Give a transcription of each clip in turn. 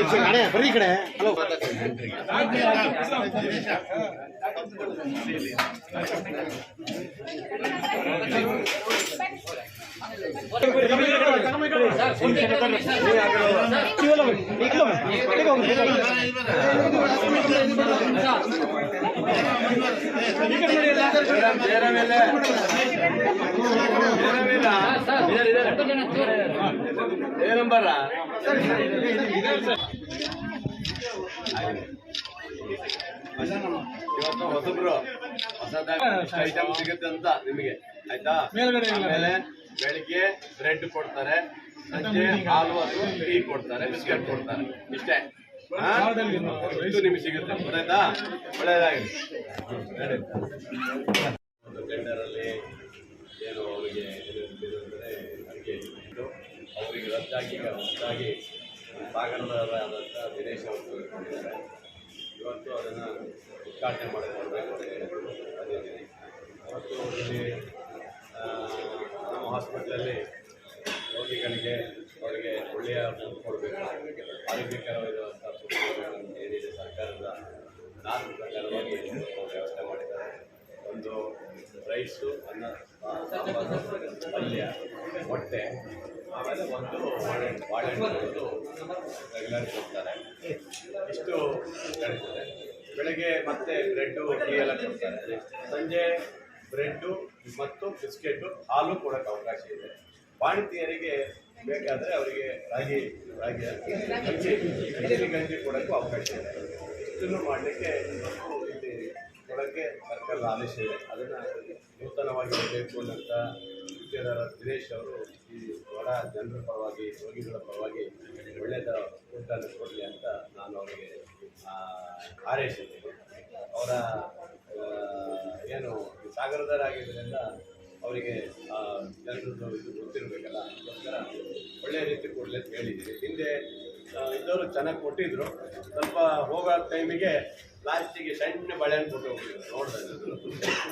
ಸುಮ್ಮನೆ ಬರೀ ಕಡೆ ಹಲೋ ನಂಬರ ಇವತ್ತು ಹೊಸಬ್ರು ಹೊಸದಾಗಿ ಐಟಮ್ ಸಿಗುತ್ತೆ ಅಂತ ನಿಮಗೆ ಆಯ್ತಾ. ಆಮೇಲೆ ಬೆಳಿಗ್ಗೆ ಬ್ರೆಡ್ ಕೊಡ್ತಾರೆ, ಸಂಜೆ ಹಾಲು ಅದು ಟೀ ಕೊಡ್ತಾರೆ, ಬಿಸ್ಕೆಟ್ ಕೊಡ್ತಾರೆ, ಇಷ್ಟೇ. ಇದು ನಿಮಗೆ ಸಿಗುತ್ತೆ, ಗೊತ್ತಾಯ್ತಾ? ಒಳ್ಳೆಯದಾಗಿದೆ. ಒಂದು ಟೆಂಡರಲ್ಲಿ ಏನು ಅವರಿಗೆ ಅಂದರೆ ಅಡುಗೆ ಇಟ್ಟು ಅವರಿಗೆ ರದ್ದಾಗಿ ಈಗ ಹೊಸದಾಗಿ ಸಾಗರದವರಾದಂಥ ದಿನೇಶ್ ಅವರು ತಿಳ್ಕೊಂಡಿದ್ದಾರೆ. ಇವತ್ತು ಅದನ್ನು ಉದ್ಘಾಟನೆ ಮಾಡಿಕೊಡ್ಬೇಕು ಅಂತ ಬಂದಿದ್ದೀನಿ. ಇವತ್ತು ಇಲ್ಲಿ ನಮ್ಮ ಹಾಸ್ಪಿಟ್ಲಲ್ಲಿ ರೋಗಿಗಳಿಗೆ ಅವರಿಗೆ ಒಳ್ಳೆಯ ಕೊಡಬೇಕು, ಆರೋಗ್ಯಕರವಾದಂಥ ಸುಖಗಳನ್ನು ಏನಿದೆ ಸರ್ಕಾರದ ನಾಲ್ಕು ಪ್ರಕಾರವಾಗಿ ವ್ಯವಸ್ಥೆ ಮಾಡಿದ್ದಾರೆ. ಒಂದು ರೈಸು, ಅನ್ನ, ಪಲ್ಯ, ಮೊಟ್ಟೆ, ಆಮೇಲೆ ಒಂದು ಬಾಳೆಹಣ್ಣು ರೆಗ್ಯುಲರ್ ಕೊಡ್ತಾರೆ. ಇಷ್ಟು ನಡೀತದೆ. ಬೆಳಗ್ಗೆ ಮತ್ತೆ ಬ್ರೆಡ್ಡು ಟೀ ಎಲ್ಲ ಕೊಡ್ತಾರೆ. ಸಂಜೆ ಬ್ರೆಡ್ಡು ಮತ್ತು ಬಿಸ್ಕೆಟು, ಹಾಲು ಕೊಡೋಕ್ಕೆ ಅವಕಾಶ ಇದೆ. ಬಾಣತಿಯರಿಗೆ ಬೇಕಾದರೆ ಅವರಿಗೆ ರಾಗಿ ಗಂಜಿ ಕೊಡೋಕ್ಕೂ ಅವಕಾಶ ಇದೆ. ಇಷ್ಟನ್ನು ಮಾಡಲಿಕ್ಕೆ ಇಲ್ಲಿ ಕೊಡೋಕ್ಕೆ ಸರ್ಕಾರದ ಆದೇಶ ಇದೆ. ಅದನ್ನು ನೂತನವಾಗಿ ಬೇಕು ಅನ್ನೋಂಥ ಗುತ್ತಿಗೆದಾರ ದಿನೇಶ್ ಅವರು ಈ ಬಡ ಜನರ ಪರವಾಗಿ, ರೋಗಿಗಳ ಪರವಾಗಿ ಒಳ್ಳೆಯದ ಊಟವನ್ನು ಕೊಡಲಿ ಅಂತ ನಾನು ಅವರಿಗೆ ಹಾರೈಸಿದ್ದೀನಿ. ಅವರ ಏನು ಸಾಗರದವರಾಗಿದ್ದರಿಂದ ಅವರಿಗೆ ಜನರದ್ದು ಇದು ಗೊತ್ತಿರಬೇಕಲ್ಲ, ಅದಕ್ಕೋಸ್ಕರ ಒಳ್ಳೆಯ ರೀತಿ ಕೊಡಲಿ ಅಂತ ಹೇಳಿದ್ದೀನಿ. ಹಿಂದೆ ಇದ್ದವರು ಚೆನ್ನಾಗಿ ಕೊಟ್ಟಿದ್ದರು. ಸ್ವಲ್ಪ ಹೋಗೋ ಟೈಮಿಗೆ ಲಾಸ್ಟಿಗೆ ಸಣ್ಣ ಬಾಳೆಹಣ್ಣು ಕೊಟ್ಟು ಹೋಗಿದ್ರು, ನೋಡಿದೆ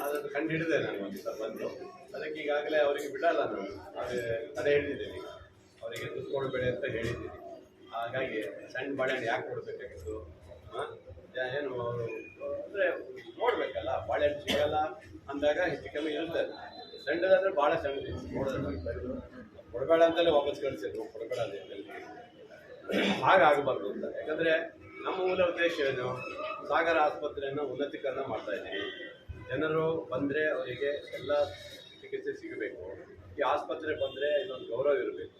ಅದನ್ನು ಕಂಡು ಹಿಡಿದೆ ನಾನು ಒಂದು ದಿವಸ ಬಂದು. ಅದಕ್ಕೆ ಈಗಾಗಲೇ ಅವರಿಗೆ ಬಿಡಲ್ಲ, ನಾನು ತಡೆ ಹಿಡಿದಿದ್ದೀನಿ, ಅವರಿಗೆ ದುಡ್ಡು ಕೊಡಬೇಡಿ ಅಂತ ಹೇಳಿದ್ದೀನಿ. ಹಾಗಾಗಿ ಸಣ್ಣ ಬಾಳೆಹಣ್ಣು ಯಾಕೆ ಕೊಡಬೇಕಾಗಿತ್ತು? ಏನು ಅವರು ಅಂದರೆ ನೋಡಬೇಕಲ್ಲ, ಬಾಳೆಹಣ್ಣು ಸಿಗಲ್ಲ ಅಂದಾಗ ಹೆಚ್ಚು ಕಮ್ಮಿ ಇರ್ತದೆ. ಸಣ್ಣದಾದರೆ ಭಾಳ ಸಣ್ಣದು ನೋಡೋದು, ಕೊಡಬೇಡ ಅಂತಲೇ ವಾಪಸ್ ಕಳಿಸಿದ್ರು, ಕೊಡಬೇಡ ಅಂತ ಹಾಗಾಗಬಾರ್ದು ಅಂತ. ಯಾಕಂದರೆ ನಮ್ಮ ಮೂಲ ಉದ್ದೇಶ ಏನು? ಸಾಗರ ಆಸ್ಪತ್ರೆಯನ್ನು ಉನ್ನತೀಕರಣ ಮಾಡ್ತಾಯಿದ್ದೀವಿ. ಜನರು ಬಂದರೆ ಅವರಿಗೆ ಎಲ್ಲ ಚಿಕಿತ್ಸೆ ಸಿಗಬೇಕು. ಈ ಆಸ್ಪತ್ರೆ ಬಂದರೆ ಇನ್ನೊಂದು ಗೌರವ ಇರಬೇಕು.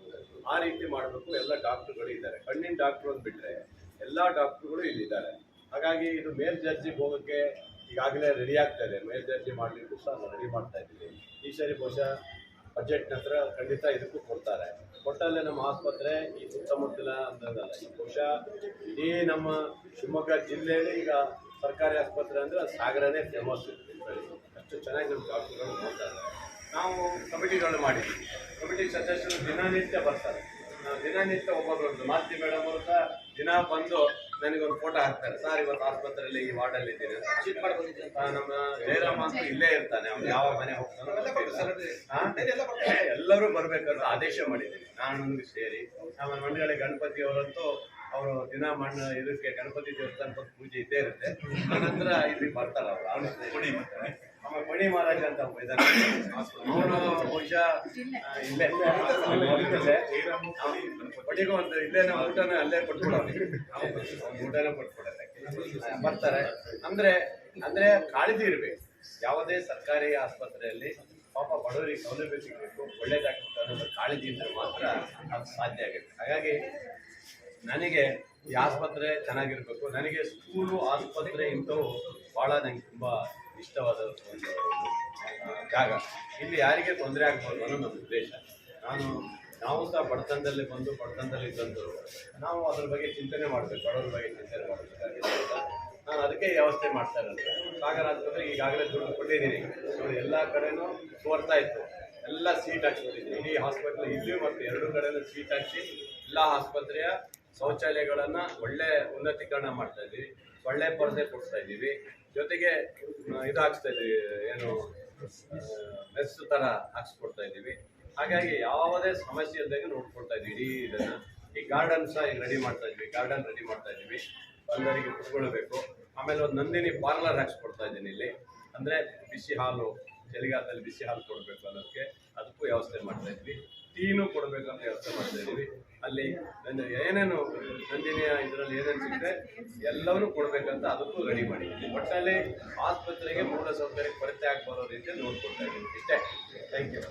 ಆ ರೀತಿ ಮಾಡಬೇಕು. ಎಲ್ಲ ಡಾಕ್ಟ್ರುಗಳು ಇದ್ದಾರೆ. ಕಣ್ಣಿನ ಡಾಕ್ಟ್ರು ಅಂದ್ಬಿಟ್ರೆ ಎಲ್ಲ ಡಾಕ್ಟ್ರುಗಳು ಇಲ್ಲಿದ್ದಾರೆ. ಹಾಗಾಗಿ ಇದು ಮೇಲ್ದರ್ಜೆಗೆ ಹೋಗೋಕ್ಕೆ ಈಗಾಗಲೇ ರೆಡಿ ಆಗ್ತಾ ಇದೆ. ಮೇಲ್ದರ್ಜೆ ಮಾಡಲಿಕ್ಕೂ ಸಹ ನಾವು ರೆಡಿ ಮಾಡ್ತಾ ಇದ್ದೀವಿ. ಈ ಸರಿ ಬಹುಶಃ ಬಜೆಟ್ ನಂತರ ಖಂಡಿತ ಇದಕ್ಕೂ ಕೊಡ್ತಾರೆ. ಕೊಟ್ಟಲ್ಲೇ ನಮ್ಮ ಆಸ್ಪತ್ರೆ ಈ ಸುತ್ತಮುತ್ತಲ ಅಂತದಲ್ಲ, ಈ ಬಹುಶಃ ಇಡೀ ನಮ್ಮ ಶಿವಮೊಗ್ಗ ಜಿಲ್ಲೆಯಲ್ಲಿ ಈಗ ಸರ್ಕಾರಿ ಆಸ್ಪತ್ರೆ ಅಂದರೆ ಸಾಗರನೇ ಫೇಮಸ್. ಅಷ್ಟು ಚೆನ್ನಾಗಿ ನಮ್ಮ ಡಾಕ್ಟರ್ಗಳು ನೋಡ್ತಾರೆ. ನಾವು ಕಮಿಟಿಗಳು ಮಾಡಿದ್ವಿ. ಕಮಿಟಿ ಸದಸ್ಯರು ದಿನನಿತ್ಯ ಬರ್ತಾರೆ. ದಿನನಿತ್ಯ ಒಬ್ಬೊಬ್ಬರು ಮಾಲತಿ ಮೇಡಮ್ ಅವರು ಸಹ ದಿನ ಬಂದು ನನಗೊಂದು ಫೋಟೋ ಹಾಕ್ತಾರೆ. ಸರ್ ಇವತ್ತು ಆಸ್ಪತ್ರೆಯಲ್ಲಿ ಈ ವಾರ್ಡಲ್ಲಿ ಇದ್ದೀನಿ ಅಂತ. ನಮ್ಮ ಜಯರಾಮ ಅಂತ ಇಲ್ಲೇ ಇರ್ತಾನೆ, ಅವ್ನು ಯಾವ ಮನೆ ಹೋಗ್ತಾನೆ ಎಲ್ಲರೂ ಬರಬೇಕಂತ ಆದೇಶ ಮಾಡಿದ್ದೀನಿ ನಾನು ಸೇರಿ. ಆಮೇಲೆ ಮಂಡಳಿ ಗಣಪತಿ ಅವರಂತೂ ಅವರು ದಿನ ಇದಕ್ಕೆ ಗಣಪತಿ ದೇವಸ್ಥಾನಕ್ಕೆ ಪೂಜೆ ಇದ್ದೇ ಇರುತ್ತೆ. ಆನಂತರ ಇಲ್ಲಿ ಬರ್ತಾರೆ ಅವರು. ಆಮೇಲೆ ಮಣಿ ಮಹಾರಾಜ ಅಂತ ಇದ್ದಾನೆ, ಅವರು ಬಹುಶಃ ಇಲ್ಲೇ ಬಡಿಗೂ ಒಂದು ಇಲ್ಲೇನ ಊಟನ ಅಲ್ಲೇ ಕೊಟ್ಬಿಡೋದು, ಊಟನೇ ಕೊಟ್ಬಿಡೋದಕ್ಕೆ ಬರ್ತಾರೆ. ಅಂದರೆ ಕಾಳಜಿ ಇರಬೇಕು. ಯಾವುದೇ ಸರ್ಕಾರಿ ಆಸ್ಪತ್ರೆಯಲ್ಲಿ ಪಾಪ ಬಡವರಿಗೆ ಸೌಲಭ್ಯ ಸಿಗಬೇಕು, ಒಳ್ಳೇದಾಗಬೇಕು ಅನ್ನೋದು ಕಾಳಜಿ ಇದ್ದರೆ ಮಾತ್ರ ಅದು ಸಾಧ್ಯ ಆಗುತ್ತೆ. ಹಾಗಾಗಿ ನನಗೆ ಈ ಆಸ್ಪತ್ರೆ ಚೆನ್ನಾಗಿರಬೇಕು. ನನಗೆ ಸ್ಕೂಲು, ಆಸ್ಪತ್ರೆ ಇಂಥವು ಭಾಳ ನನಗೆ ತುಂಬ ಇಷ್ಟವಾದ ಒಂದು ಜಾಗ. ಇಲ್ಲಿ ಯಾರಿಗೆ ತೊಂದರೆ ಆಗ್ಬೋದು ಅನ್ನೋ ನಮ್ಮ ಉದ್ದೇಶ. ನಾವು ಸಹ ಬಡತನದಲ್ಲಿ ಬಂದು ಬಡತನದಲ್ಲಿ ಇದ್ದಂಥವ್ರು, ನಾವು ಅದ್ರ ಬಗ್ಗೆ ಚಿಂತನೆ ಮಾಡಬೇಕು, ಬಡವರ ಬಗ್ಗೆ ಚಿಂತನೆ ಮಾಡಬೇಕಾಗಿದೆ ಅಂತ ನಾನು ಅದಕ್ಕೆ ವ್ಯವಸ್ಥೆ ಮಾಡ್ತಾ ಇರೋದು. ಸಾಗರ ಆಸ್ಪತ್ರೆಗೆ ಈಗಾಗಲೇ ದುಡ್ಡು ಕೊಟ್ಟಿದ್ದೀನಿ. ನೋಡಿ ಎಲ್ಲ ಕಡೆನೂ ತೋರ್ತಾ ಇತ್ತು, ಎಲ್ಲ ಸೀಟ್ ಹಾಕ್ಸ್ಬಿಟ್ಟಿದ್ದೀನಿ. ಇಡೀ ಹಾಸ್ಪಿಟ್ಲ್ ಇಲ್ಲಿಯೂ ಮತ್ತು ಎರಡು ಕಡೆನೂ ಸೀಟ್ ಹಾಕಿ ಎಲ್ಲ ಆಸ್ಪತ್ರೆಯ ಶೌಚಾಲಯಗಳನ್ನು ಒಳ್ಳೆ ಉನ್ನತೀಕರಣ ಮಾಡ್ತಾ ಇದ್ದೀವಿ. ಒಳ್ಳೆ ಪರದೆ ಕೊಡಿಸ್ತಾ ಇದ್ದೀವಿ. ಜೊತೆಗೆ ಇದು ಹಾಕ್ಸ್ತಾ ಇದ್ದೀವಿ, ಏನು ಮೆಸ್ ಥರ ಹಾಕ್ಸ್ಕೊಡ್ತಾ ಇದ್ದೀವಿ. ಹಾಗಾಗಿ ಯಾವುದೇ ಸಮಸ್ಯೆ ಇದ್ದಾಗ ನೋಡ್ಕೊಳ್ತಾ ಇದ್ವಿ ಇಡೀ ಇದನ್ನ. ಈ ಗಾರ್ಡನ್ ಸಹ ಈಗ ರೆಡಿ ಮಾಡ್ತಾ ಇದ್ವಿ, ಗಾರ್ಡನ್ ರೆಡಿ ಮಾಡ್ತಾ ಇದ್ವಿ, ಬಂದವರಿಗೆ ಕುತ್ಕೊಳ್ಬೇಕು. ಆಮೇಲೆ ಒಂದು ನಂದಿನಿ ಪಾರ್ಲರ್ ಹಾಕ್ಸ್ಕೊಡ್ತಾ ಇದ್ದೀನಿ ಇಲ್ಲಿ, ಅಂದ್ರೆ ಬಿಸಿ ಹಾಲು, ಚಳಿಗಾಲದಲ್ಲಿ ಬಿಸಿ ಹಾಲು ಕೊಡಬೇಕು ಅನ್ನೋದಕ್ಕೆ ಅದಕ್ಕೂ ವ್ಯವಸ್ಥೆ ಮಾಡ್ತಾ ಇದ್ವಿ. ಟೀನು ಕೊಡಬೇಕು ಅಂತ ವ್ಯವಸ್ಥೆ ಮಾಡ್ತಾ ಇದ್ವಿ. ಅಲ್ಲಿ ಏನೇನು ನಂದಿನಿಯ ಇದರಲ್ಲಿ ಏನೇನು ಸಿಗುತ್ತೆ ಎಲ್ಲವನ್ನೂ ಕೊಡಬೇಕಂತ ಅದಕ್ಕೂ ರೆಡಿ ಮಾಡಿದ್ವಿ. ಒಟ್ಟಲ್ಲಿ ಆಸ್ಪತ್ರೆಗೆ ಮೂಲ ಸೌಕರ್ಯ ಕೊರತೆ ಆಗ್ಬರೋ ರೀತಿಯಲ್ಲಿ ನೋಡ್ಕೊಳ್ತಾ ಇದ್ದೀವಿ. ಇಷ್ಟೇ. Thank you.